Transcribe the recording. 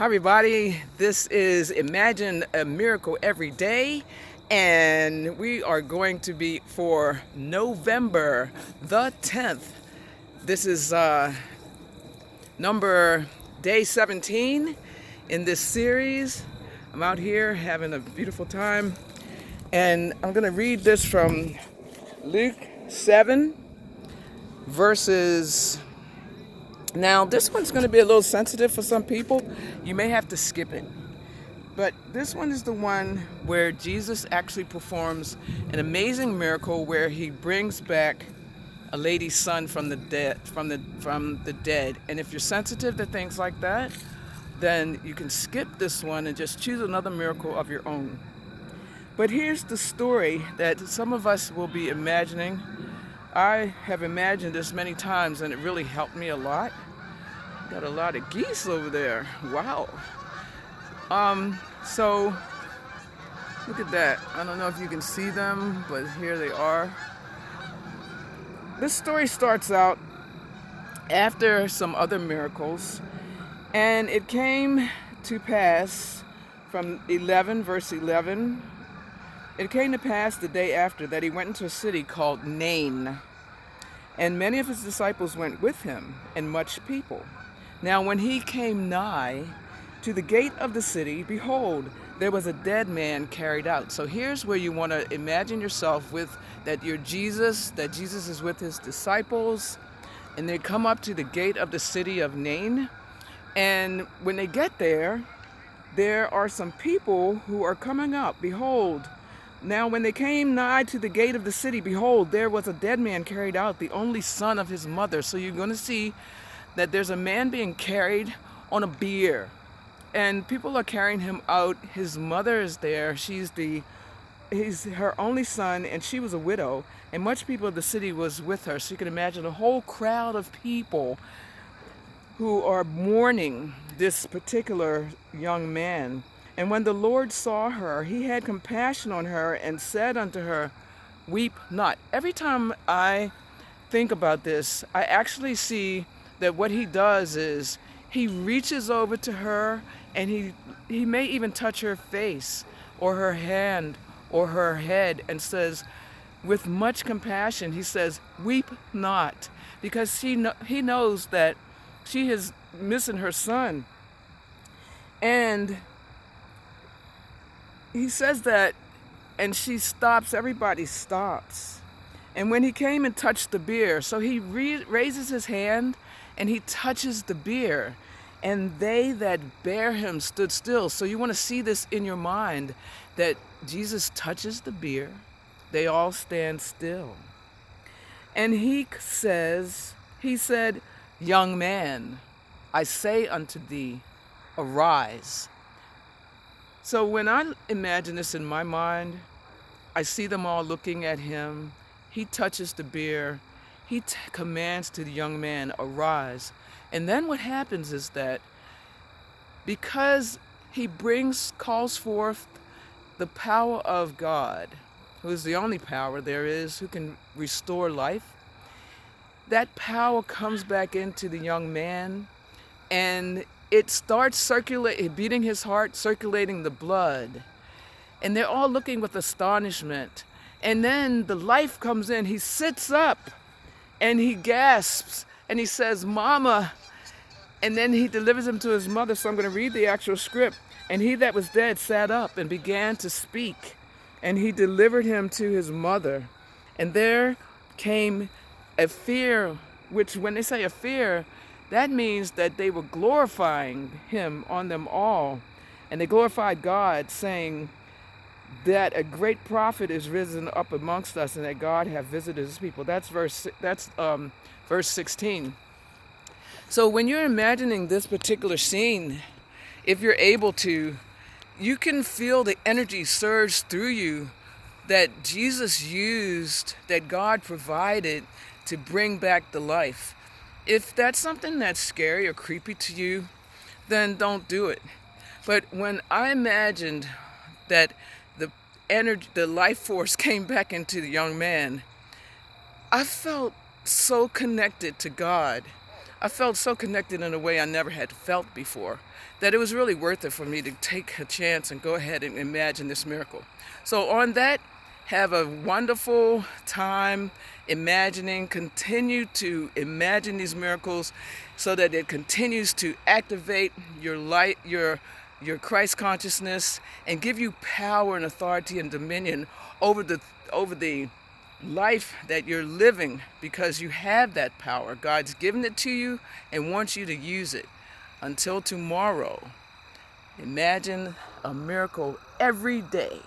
Hi everybody, this is Imagine a Miracle Every Day, and we are going to be for November the 10th. This is number day 17 in this series. I'm out here having a beautiful time, and I'm going to read this from Luke 7 verses. Now this one's going to be a little sensitive for some people. You may have to skip it. But this one is the one where Jesus actually performs an amazing miracle where he brings back a lady's son from the dead. And if you're sensitive to things like that, then you can skip this one and just choose another miracle of your own. But here's the story that some of us will be imagining. I have imagined this many times and it really helped me a lot. Got a lot of geese over there. Wow. So look at that. I don't know if you can see them, but here they are. This story starts out after some other miracles, and it came to pass from 11, verse 11. It came to pass the day after that he went into a city called Nain, and many of his disciples went with him, and much people. Now when he came nigh to the gate of the city, behold, there was a dead man carried out. So here's where you want to imagine yourself with that Jesus is with his disciples, and they come up to the gate of the city of Nain. And when they get there, there are some people who are coming up. Behold, now when they came nigh to the gate of the city, behold, there was a dead man carried out, the only son of his mother. So you're going to see that there's a man being carried on a bier. And people are carrying him out. His mother is there. He's her only son, and she was a widow. And much people of the city was with her. So you can imagine a whole crowd of people who are mourning this particular young man. And when the Lord saw her, he had compassion on her and said unto her, weep not. Every time I think about this, I actually see that what he does is he reaches over to her, and he may even touch her face or her hand or her head and says, with much compassion, he says, weep not, because he knows that she is missing her son. And he says that, and she stops, everybody stops. And when he came and touched the bier, so he raises his hand and he touches the bier, and they that bare him stood still. So you want to see this in your mind, that Jesus touches the bier, they all stand still. And he said, young man, I say unto thee, arise. So when I imagine this in my mind, I see them all looking at him. He touches the bier. He commands to the young man, arise. And then what happens is that because he calls forth the power of God, who is the only power there is, who can restore life, that power comes back into the young man, and it starts beating his heart, circulating the blood. And they're all looking with astonishment. And then the life comes in. He sits up and he gasps and he says, Mama. And then he delivers him to his mother. So I'm going to read the actual script. And he that was dead sat up and began to speak. And he delivered him to his mother. And there came a fear, which when they say a fear, that means that they were glorifying him on them all. And they glorified God, saying that a great prophet is risen up amongst us, and that God hath visited his people. That's verse 16. So when you're imagining this particular scene, if you're able to, you can feel the energy surge through you that Jesus used, that God provided to bring back the life. If that's something that's scary or creepy to you, then don't do it. But when I imagined that the life force came back into the young man, I felt so connected to God. I felt so connected in a way I never had felt before that it was really worth it for me to take a chance and go ahead and imagine this miracle. So on that, have a wonderful time imagining. Continue to imagine these miracles so that it continues to activate your light, your Christ consciousness, and give you power and authority and dominion over the life that you're living, because you have that power. God's given it to you and wants you to use it. Until tomorrow, imagine a miracle every day.